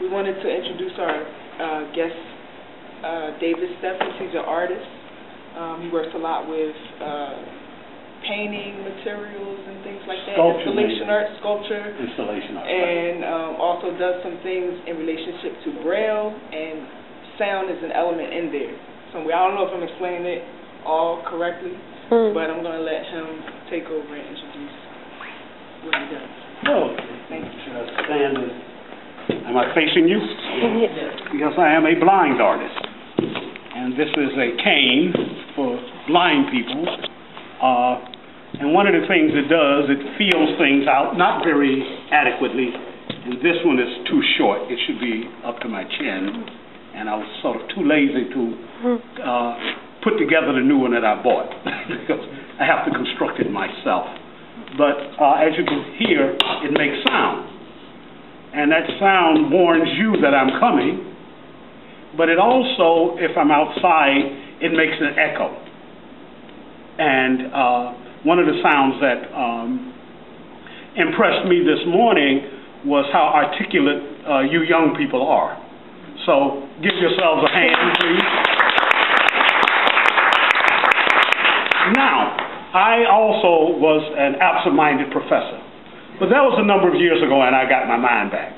We wanted to introduce our guest, David Stephens. He's an artist. He works a lot with painting materials and things like that. Installation art, sculpture. Installation art. And also does some things in relationship to Braille, and sound is an element in there. So I don't know if I'm explaining it all correctly, but I'm going to let him take over and introduce what he does. Oh, thank you. Should I stand? Am I facing you? Because I am a blind artist. And this is a cane for blind people. And one of the things it does, it feels things out, not very adequately. And this one is too short. It should be up to my chin. And I was sort of too lazy to put together the new one that I bought because I have to construct it myself. But as you can hear, it makes sound. And that sound warns you that I'm coming. But it also, if I'm outside, it makes an echo. And one of the sounds that impressed me this morning was how articulate you young people are. So give yourselves a hand, please. Now, I also was an absent-minded professor. But that was a number of years ago, and I got my mind back.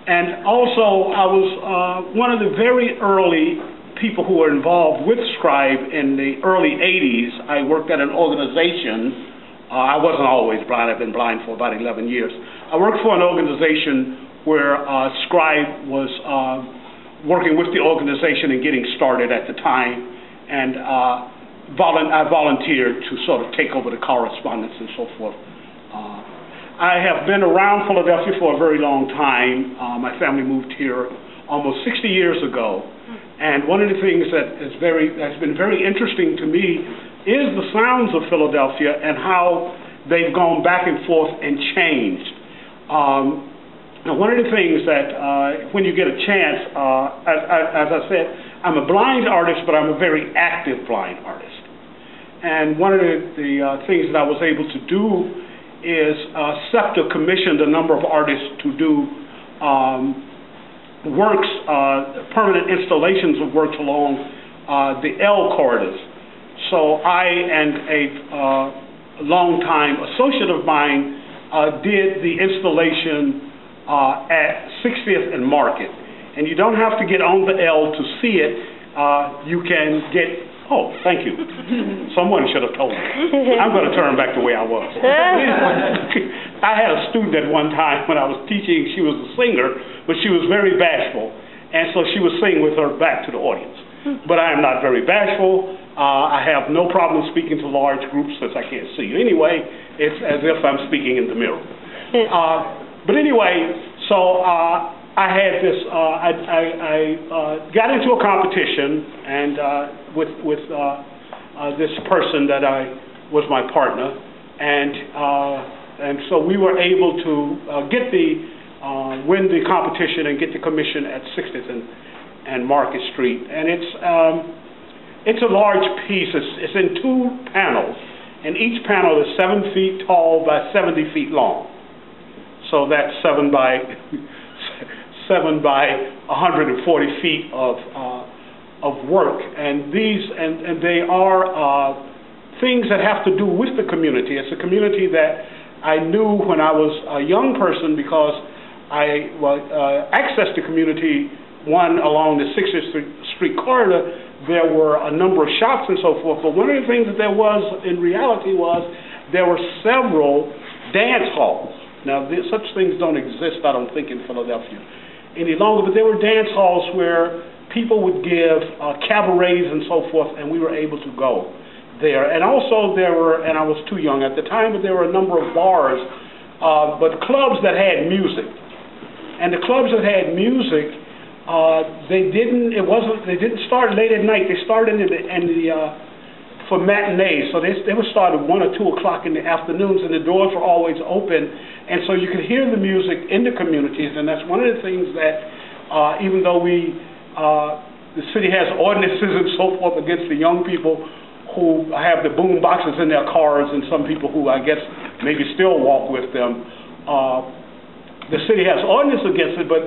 And also, I was one of the very early people who were involved with Scribe in the early 80s. I worked at an organization. I wasn't always blind. I've been blind for about 11 years. I worked for an organization where Scribe was working with the organization and getting started at the time. And I volunteered to sort of take over the correspondence and so forth. I have been around Philadelphia for a very long time. My family moved here almost 60 years ago. And one of the things that has been very interesting to me is the sounds of Philadelphia and how they've gone back and forth and changed. Now, one of the things that when you get a chance, as I said, I'm a blind artist, but I'm a very active blind artist. And one of the things that I was able to do is SEPTA commissioned a number of artists to do works, permanent installations of works along the L corridors. So I and a longtime associate of mine did the installation at 60th and Market. And you don't have to get on the L to see it. You can get, oh, thank you. Someone should have told me. I'm going to turn back the way I was. I had a student at one time when I was teaching. She was a singer, but she was very bashful. And so she would sing with her back to the audience. But I am not very bashful. I have no problem speaking to large groups since I can't see you. Anyway, it's as if I'm speaking in the mirror. But anyway, so I had this, I got into a competition and with this person that was my partner, and so we were able to win the competition and get the commission at 60th and Market Street. And it's a large piece. It's in 2 panels, and each panel is 7 feet tall by 70 feet long. So that's 7 by 140 feet of work, and they are things that have to do with the community. It's a community that I knew when I was a young person because I accessed the community. One, along the 60th Street corridor, there were a number of shops and so forth. But one of the things that there was in reality was there were several dance halls. Now, such things don't exist, I don't think, in Philadelphia any longer, but there were dance halls where people would give cabarets and so forth, and we were able to go there. And also there were, and I was too young at the time, but there were a number of bars, but clubs that had music. And the clubs that had music, they didn't start late at night. They started for matinees, so they would start at 1 or 2 o'clock in the afternoons, and the doors were always open, and so you could hear the music in the communities. And that's one of the things that, even though the city has ordinances and so forth against the young people who have the boom boxes in their cars, and some people who I guess maybe still walk with them, the city has ordinance against it, but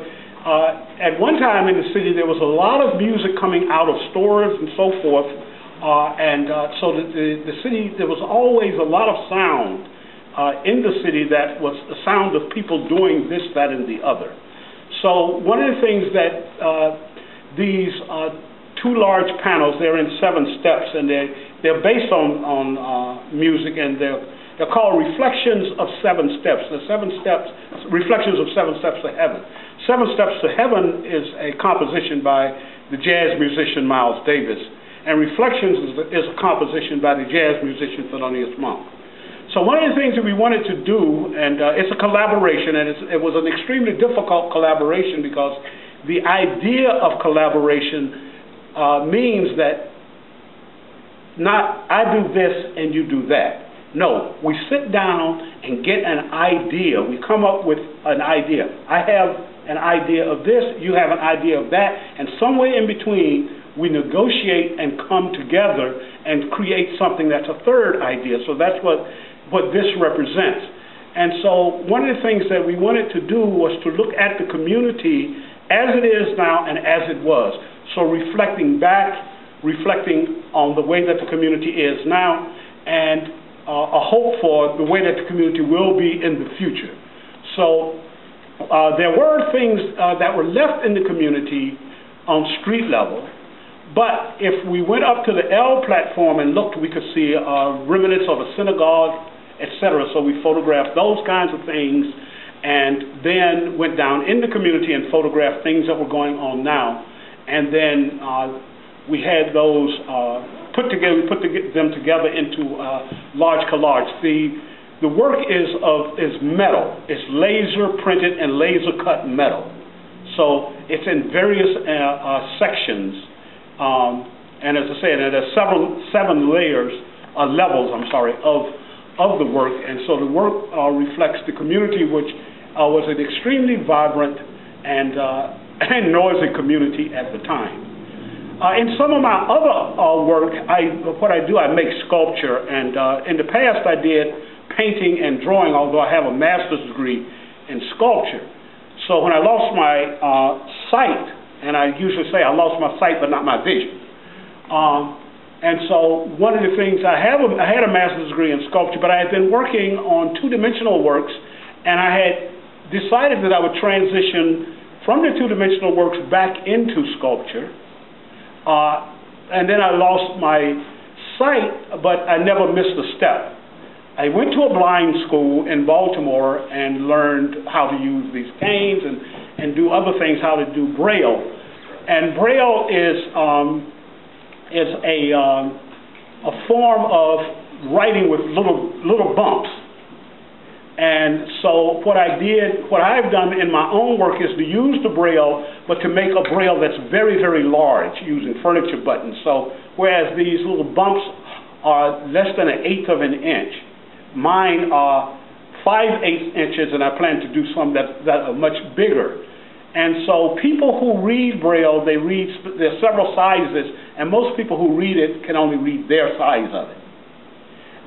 at one time in the city there was a lot of music coming out of stores and so forth, so the city, there was always a lot of sound in the city that was the sound of people doing this, that, and the other. So one of the things that these two large panels, they're in 7 steps, and they're based on music, and they're called Reflections of 7 Steps. The 7 steps, Reflections of 7 Steps to Heaven. 7 Steps to Heaven is a composition by the jazz musician Miles Davis, and Reflections is a composition by the jazz musician Thelonious Monk. So one of the things that we wanted to do, and it's a collaboration, and it was an extremely difficult collaboration because the idea of collaboration means that not I do this and you do that. No, we sit down and get an idea. We come up with an idea. I have an idea of this, you have an idea of that, and somewhere in between we negotiate and come together and create something that's a third idea. So that's what this represents. And so one of the things that we wanted to do was to look at the community as it is now and as it was. So reflecting back, reflecting on the way that the community is now, and a hope for the way that the community will be in the future. So there were things that were left in the community on street level, but if we went up to the L platform and looked, we could see remnants of a synagogue, etc. So we photographed those kinds of things, and then went down in the community and photographed things that were going on now. And then we had those put them together into large collage. The work is metal. It's laser printed and laser cut metal. So it's in various sections. And as I said, there's seven levels of the work. And so the work reflects the community, which was an extremely vibrant and noisy community at the time. In some of my other work, what I do, I make sculpture, and in the past I did painting and drawing, although I have a master's degree in sculpture. So when I lost my sight, and I usually say I lost my sight but not my vision, and so one of the things, I had a master's degree in sculpture, but I had been working on two-dimensional works, and I had decided that I would transition from the two-dimensional works back into sculpture. And then I lost my sight, but I never missed a step. I went to a blind school in Baltimore and learned how to use these canes and do other things, how to do Braille. And Braille is a form of writing with little bumps. And so what I've done in my own work is to use the Braille, but to make a Braille that's very, very large using furniture buttons. So whereas these little bumps are less than 1/8 of an inch, mine are 5/8 inches, and I plan to do some that are much bigger. And so people who read Braille, there's several sizes, and most people who read it can only read their size of it.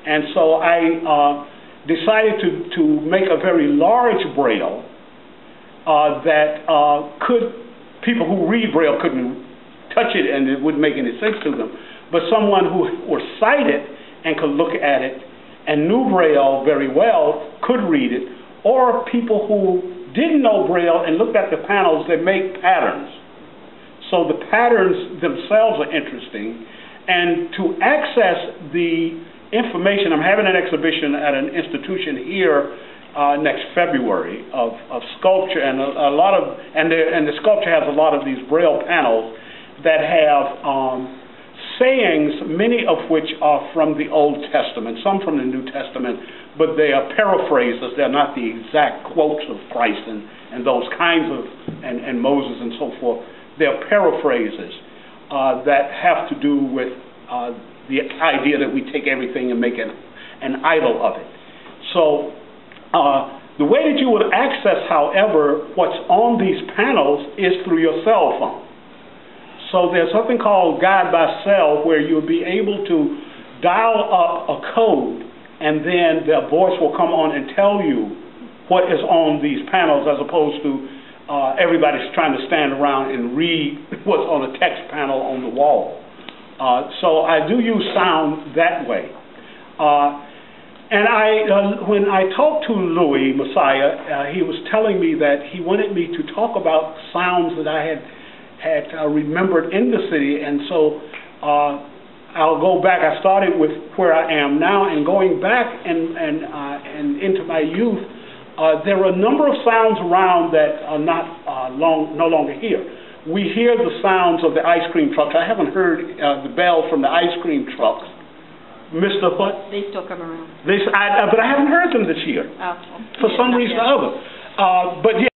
And so I decided to make a very large Braille that people who read Braille couldn't touch it and it wouldn't make any sense to them. But someone who were sighted and could look at it and knew Braille very well could read it, or people who didn't know Braille and looked at the panels, they make patterns. So the patterns themselves are interesting. And to access the information, I'm having an exhibition at an institution here next February of sculpture, and the sculpture has a lot of these Braille panels that have sayings, many of which are from the Old Testament, some from the New Testament, but they are paraphrases. They're not the exact quotes of Christ and those kinds of, and Moses and so forth. They're paraphrases that have to do with the idea that we take everything and make an idol of it. So the way that you would access, however, what's on these panels is through your cell phone. So there's something called Guide by Cell, where you'll be able to dial up a code, and then the voice will come on and tell you what is on these panels, as opposed to everybody's trying to stand around and read what's on a text panel on the wall. So I do use sound that way. And when I talked to Louis Messiah, he was telling me that he wanted me to talk about sounds that I had remembered in the city, and so I'll go back. I started with where I am now, and going back and into my youth, there are a number of sounds around that are no longer here. We hear the sounds of the ice cream trucks. I haven't heard the bell from the ice cream trucks. Mr. What? They still come around. But I haven't heard them this year. Oh, for some reason or other. But yeah.